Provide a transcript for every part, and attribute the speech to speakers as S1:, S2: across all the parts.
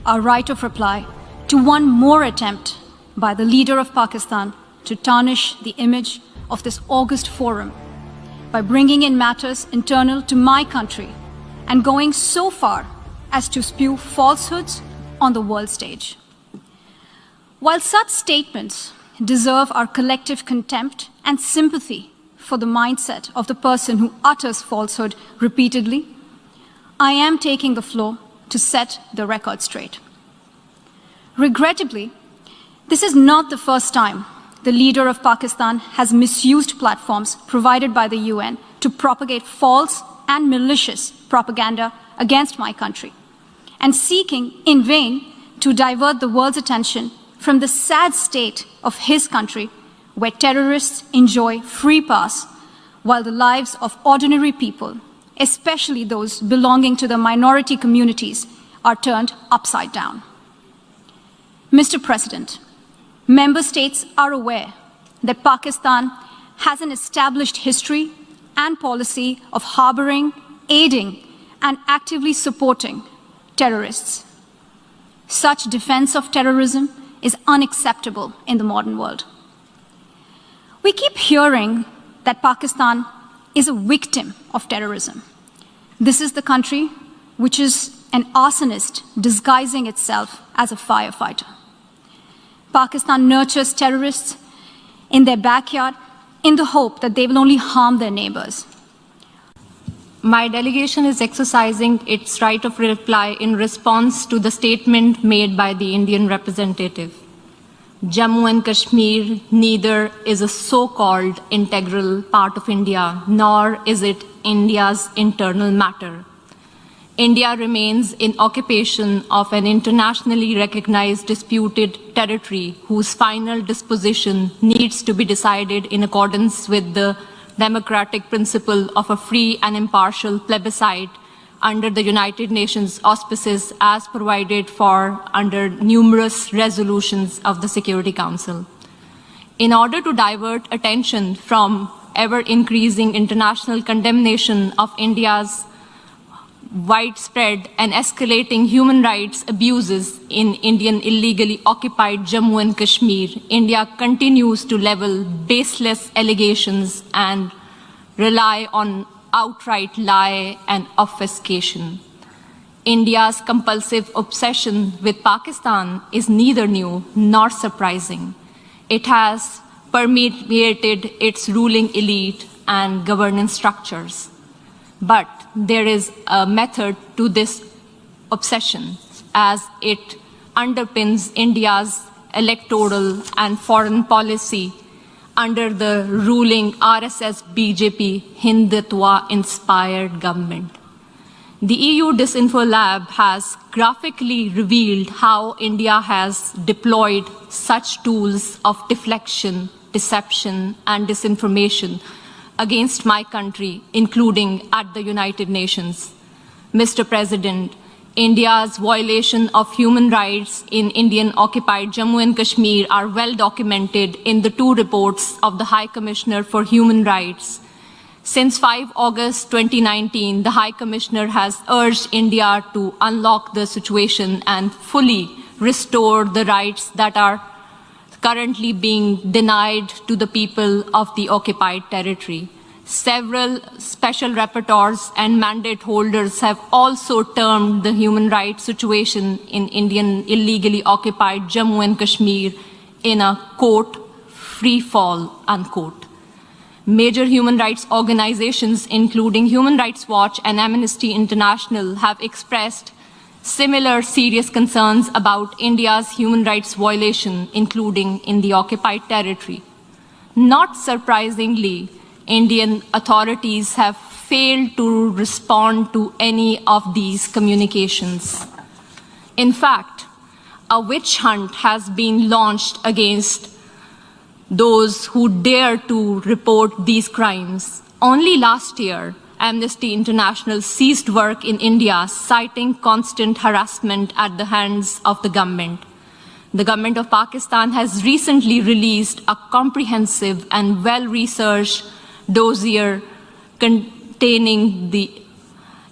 S1: Our right of reply to one more attempt by the leader of Pakistan to tarnish the image of this august forum by bringing in matters internal to my country and going so far as to spew falsehoods on the world stage. While such statements deserve our collective contempt and sympathy for the mindset of the person who utters falsehood repeatedly, I am taking the floor to set the record straight. Regrettably, this is not the first time the leader of Pakistan has misused platforms provided by the UN to propagate false and malicious propaganda against my country, and seeking in vain to divert the world's attention from the sad state of his country, where terrorists enjoy free pass while the lives of ordinary people, especially those belonging to the minority communities, are turned upside down. Mr. President, member states are aware that Pakistan has an established history and policy of harboring, aiding, and actively supporting terrorists. Such defense of terrorism is unacceptable in the modern world. We keep hearing that Pakistan is a victim of terrorism. This is the country which is an arsonist disguising itself as a firefighter. Pakistan nurtures terrorists in their backyard in the hope that they will only harm their neighbors.
S2: My delegation is exercising its right of reply in response to the statement made by the Indian representative. Jammu and Kashmir neither is a so-called integral part of India, nor is it India's internal matter. India remains in occupation of an internationally recognized disputed territory whose final disposition needs to be decided in accordance with the democratic principle of a free and impartial plebiscite under the United Nations auspices as provided for under numerous resolutions of the Security Council. In order to divert attention from ever-increasing international condemnation of India's widespread and escalating human rights abuses in Indian illegally occupied Jammu and Kashmir, India continues to level baseless allegations and rely on outright lie and obfuscation. India's compulsive obsession with Pakistan is neither new nor surprising. It has permeated its ruling elite and governance structures. But there is a method to this obsession, as it underpins India's electoral and foreign policy under the ruling RSS-BJP Hindutva-inspired government. The EU Disinfo Lab has graphically revealed how India has deployed such tools of deflection, deception, and disinformation against my country, including at the United Nations. Mr. President, India's violation of human rights in Indian-occupied Jammu and Kashmir are well documented in the two reports of the High Commissioner for Human Rights. Since 5 August 2019, the High Commissioner has urged India to unlock the situation and fully restore the rights that are currently being denied to the people of the occupied territory. Several special rapporteurs and mandate holders have also termed the human rights situation in Indian illegally occupied Jammu and Kashmir in a, quote, free fall, unquote. Major human rights organizations, including Human Rights Watch and Amnesty International, have expressed similar serious concerns about India's human rights violation, including in the occupied territory. Not surprisingly, Indian authorities have failed to respond to any of these communications. In fact, a witch hunt has been launched against those who dare to report these crimes. Only last year, Amnesty International ceased work in India, citing constant harassment at the hands of the government. The government of Pakistan has recently released a comprehensive and well-researched dossier containing the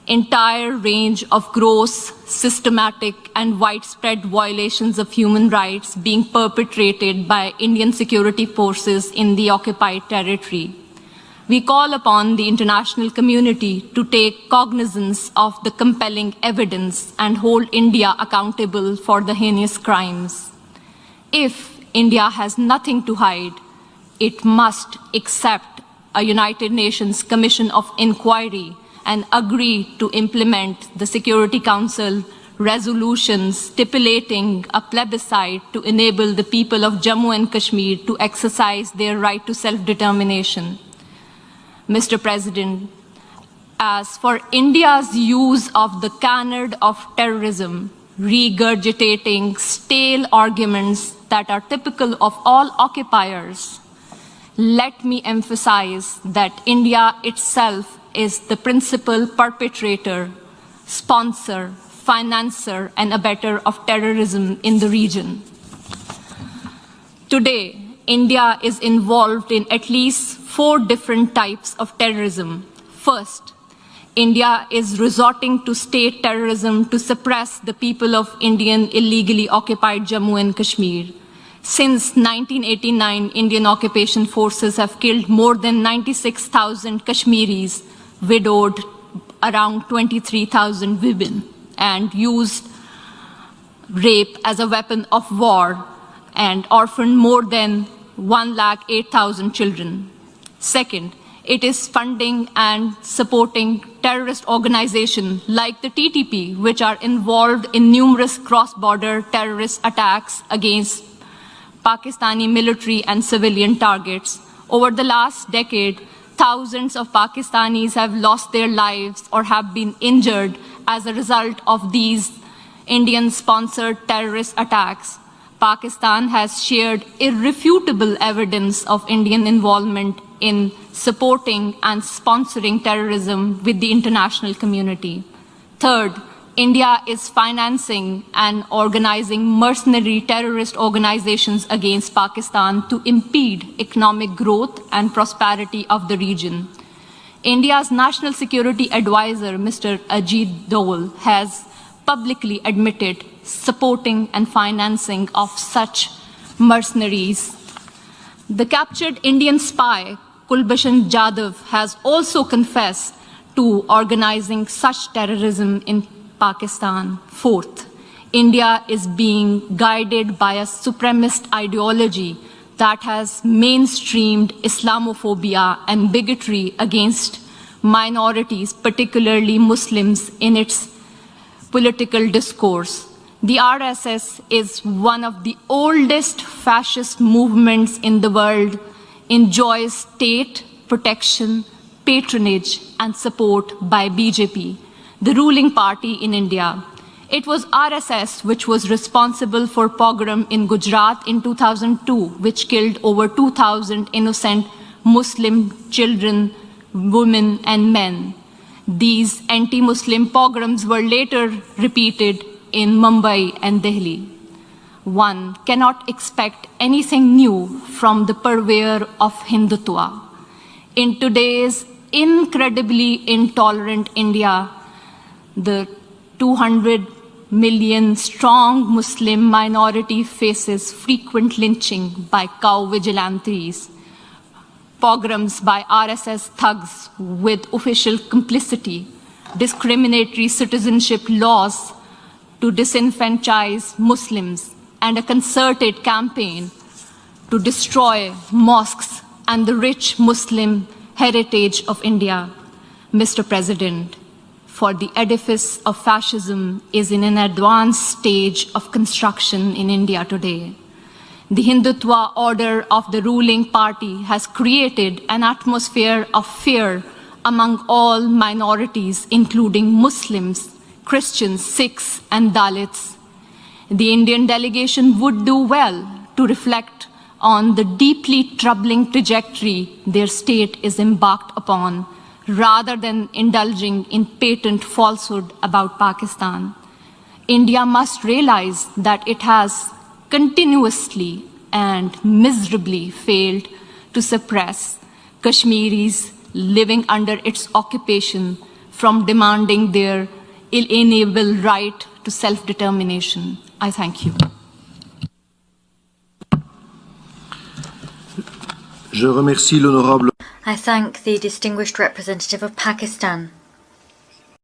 S2: entire range of gross, systematic, and widespread violations of human rights being perpetrated by Indian security forces in the occupied territory. We call upon the international community to take cognizance of the compelling evidence and hold India accountable for the heinous crimes. If India has nothing to hide, it must accept a United Nations Commission of Inquiry and agree to implement the Security Council resolution stipulating a plebiscite to enable the people of Jammu and Kashmir to exercise their right to self-determination. Mr. President, as for India's use of the canard of terrorism, regurgitating stale arguments that are typical of all occupiers, let me emphasize that India itself is the principal perpetrator, sponsor, financer, and abettor of terrorism in the region. Today, India is involved in at least 4 different types of terrorism. First, India is resorting to state terrorism to suppress the people of Indian illegally occupied Jammu and Kashmir. Since 1989, Indian occupation forces have killed more than 96,000 Kashmiris, widowed around 23,000 women, and used rape as a weapon of war and orphaned more than 108,000 children. Second, it is funding and supporting terrorist organizations like the TTP, which are involved in numerous cross-border terrorist attacks against Pakistani military and civilian targets. Over the last decade, thousands of Pakistanis have lost their lives or have been injured as a result of these Indian-sponsored terrorist attacks. Pakistan has shared irrefutable evidence of Indian involvement in supporting and sponsoring terrorism with the international community. Third, India is financing and organizing mercenary terrorist organizations against Pakistan to impede economic growth and prosperity of the region. India's National Security Advisor, Mr. Ajit Doval, has publicly admitted supporting and financing of such mercenaries. The captured Indian spy, Kulbhushan Jadhav, has also confessed to organizing such terrorism in Pakistan. Fourth, India is being guided by a supremacist ideology that has mainstreamed Islamophobia and bigotry against minorities, particularly Muslims, in its political discourse. The RSS is one of the oldest fascist movements in the world, enjoys state protection, patronage, and support by BJP, the ruling party in India. It was RSS which was responsible for pogrom in Gujarat in 2002, which killed over 2,000 innocent Muslim children, women, and men. These anti-Muslim pogroms were later repeated in Mumbai and Delhi. One cannot expect anything new from the purveyor of Hindutva. In today's incredibly intolerant India, the 200 million strong Muslim minority faces frequent lynching by cow vigilantes, pogroms by RSS thugs with official complicity, discriminatory citizenship laws to disenfranchise Muslims, and a concerted campaign to destroy mosques and the rich Muslim heritage of India. Mr. President, for the edifice of fascism is in an advanced stage of construction in India today. The Hindutva order of the ruling party has created an atmosphere of fear among all minorities, including Muslims, Christians, Sikhs, and Dalits. The Indian delegation would do well to reflect on the deeply troubling trajectory their state is embarked upon, rather than indulging in patent falsehood about Pakistan. India must realize that it has continuously and miserably failed to suppress Kashmiris living under its occupation, from demanding their inalienable right to self-determination. I thank you.
S3: Je remercie l'honorable.
S4: I thank the distinguished representative of Pakistan.